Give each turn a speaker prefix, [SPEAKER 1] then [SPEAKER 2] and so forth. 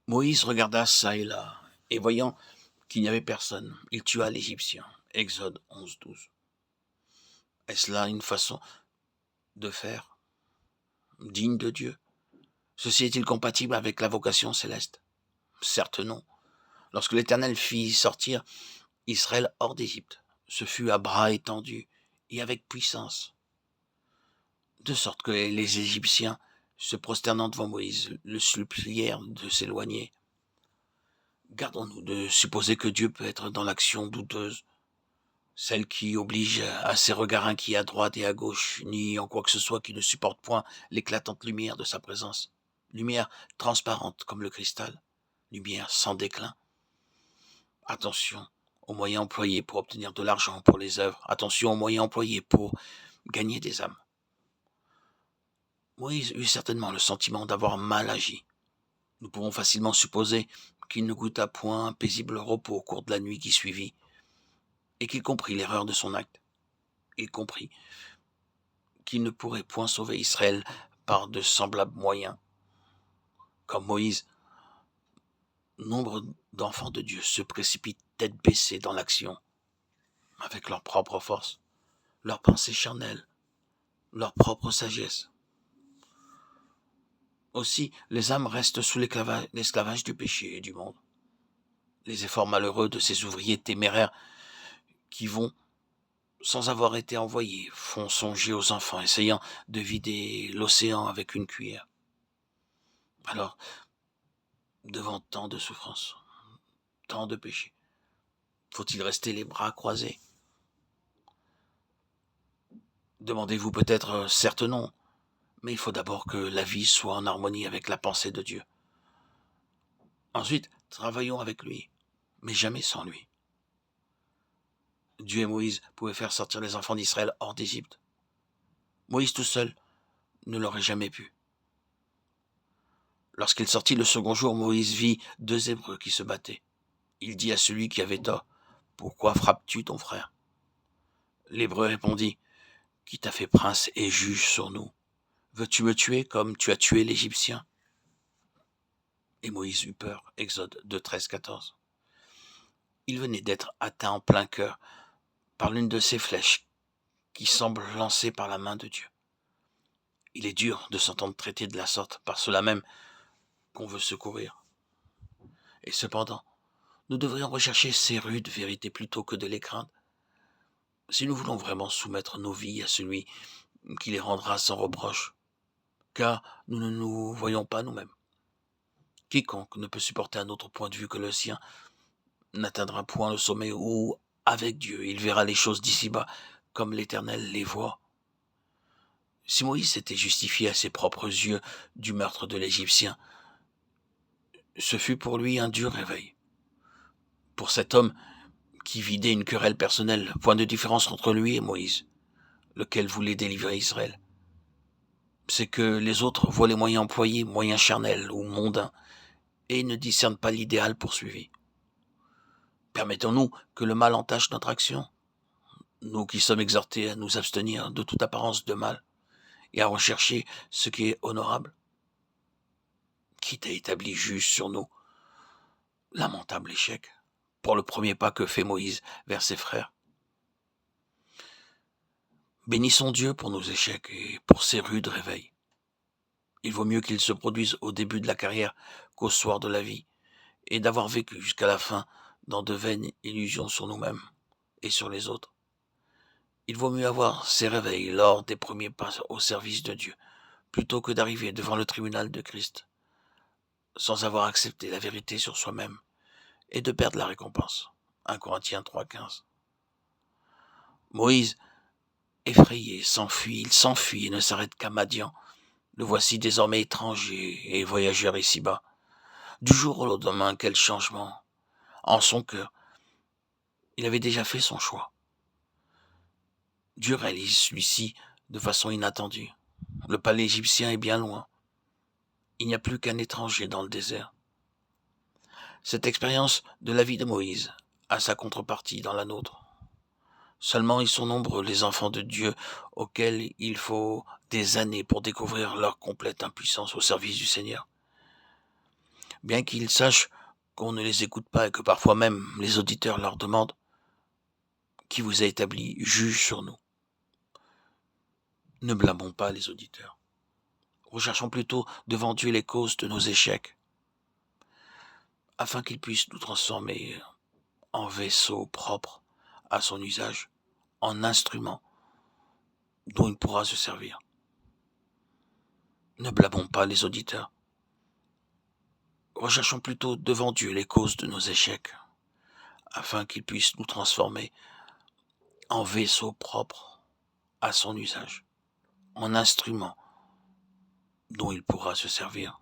[SPEAKER 1] Moïse regarda çà et là, et voyant qu'il n'y avait personne, il tua l'Égyptien. Exode 11:12. Est-ce là une façon de faire digne de Dieu? Ceci est-il compatible avec la vocation céleste? Certes non. Lorsque l'Éternel fit sortir Israël hors d'Égypte, ce fut à bras étendus et avec puissance, de sorte que les Égyptiens, se prosternant devant Moïse, le supplièrent de s'éloigner. Gardons-nous de supposer que Dieu peut être dans l'action douteuse, celle qui oblige à ses regards inquiets à droite et à gauche, ni en quoi que ce soit qui ne supporte point l'éclatante lumière de sa présence. Lumière transparente comme le cristal, lumière sans déclin. Attention aux moyens employés pour obtenir de l'argent pour les œuvres. Attention aux moyens employés pour gagner des âmes. Moïse eut certainement le sentiment d'avoir mal agi. Nous pouvons facilement supposer qu'il ne goûta point un paisible repos au cours de la nuit qui suivit, et qu'il comprit l'erreur de son acte. Il comprit qu'il ne pourrait point sauver Israël par de semblables moyens. Comme Moïse, nombre d'enfants de Dieu se précipitent tête baissée dans l'action, avec leur propre force, leur pensée charnelle, leur propre sagesse. Aussi, les âmes restent sous l'esclavage du péché et du monde. Les efforts malheureux de ces ouvriers téméraires qui vont, sans avoir été envoyés, font songer aux enfants essayant de vider l'océan avec une cuillère. Alors, devant tant de souffrances, tant de péchés, faut-il rester les bras croisés? Demandez-vous peut-être, certes non, mais il faut d'abord que la vie soit en harmonie avec la pensée de Dieu. Ensuite, travaillons avec lui, mais jamais sans lui. Dieu et Moïse pouvaient faire sortir les enfants d'Israël hors d'Égypte. Moïse tout seul ne l'aurait jamais pu. Lorsqu'il sortit le second jour, Moïse vit 2 Hébreux qui se battaient. Il dit à celui qui avait tort, « Pourquoi frappes-tu ton frère ?» L'Hébreu répondit, « Qui t'a fait prince et juge sur nous? Veux-tu me tuer comme tu as tué l'Égyptien ?» Et Moïse eut peur. Exode 2, 13, 14. Il venait d'être atteint en plein cœur par l'une de ces flèches qui semble lancée par la main de Dieu. Il est dur de s'entendre traiter de la sorte par cela même qu'on veut secourir. Et cependant, nous devrions rechercher ces rudes vérités plutôt que de les craindre. Si nous voulons vraiment soumettre nos vies à celui qui les rendra sans reproche, car nous ne nous voyons pas nous-mêmes. Quiconque ne peut supporter un autre point de vue que le sien n'atteindra point le sommet où, avec Dieu, il verra les choses d'ici-bas comme l'Éternel les voit. Si Moïse s'était justifié à ses propres yeux du meurtre de l'Égyptien, ce fut pour lui un dur réveil. Pour cet homme qui vidait une querelle personnelle, point de différence entre lui et Moïse, lequel voulait délivrer Israël, c'est que les autres voient les moyens employés, moyens charnels ou mondains, et ne discernent pas l'idéal poursuivi. Permettons-nous que le mal entache notre action, nous qui sommes exhortés à nous abstenir de toute apparence de mal et à rechercher ce qui est honorable. Qui t'a établi juge sur nous? Lamentable échec pour le premier pas que fait Moïse vers ses frères. Bénissons Dieu pour nos échecs et pour ses rudes réveils. Il vaut mieux qu'ils se produisent au début de la carrière qu'au soir de la vie, et d'avoir vécu jusqu'à la fin dans de vaines illusions sur nous-mêmes et sur les autres. Il vaut mieux avoir ces réveils lors des premiers pas au service de Dieu, plutôt que d'arriver devant le tribunal de Christ, sans avoir accepté la vérité sur soi-même, et de perdre la récompense. 1 Corinthiens 3,15. Moïse, effrayé, il s'enfuit et ne s'arrête qu'à Madian. Le voici désormais étranger et voyageur ici-bas. Du jour au lendemain, quel changement! En son cœur, il avait déjà fait son choix. Dieu réalise celui-ci de façon inattendue. Le palais égyptien est bien loin. Il n'y a plus qu'un étranger dans le désert. Cette expérience de la vie de Moïse a sa contrepartie dans la nôtre. Seulement ils sont nombreux les enfants de Dieu auxquels il faut des années pour découvrir leur complète impuissance au service du Seigneur. bien qu'ils sachent qu'on ne les écoute pas et que parfois même les auditeurs leur demandent qui vous a établi juge sur nous. Ne blâmons pas les auditeurs. Recherchons plutôt devant Dieu les causes de nos échecs, afin qu'il puisse nous transformer en vaisseaux propres à son usage, en instruments dont il pourra se servir. Ne blâmons pas les auditeurs. Recherchons plutôt devant Dieu les causes de nos échecs, afin qu'il puisse nous transformer en vaisseaux propres à son usage, en instruments dont il pourra se servir.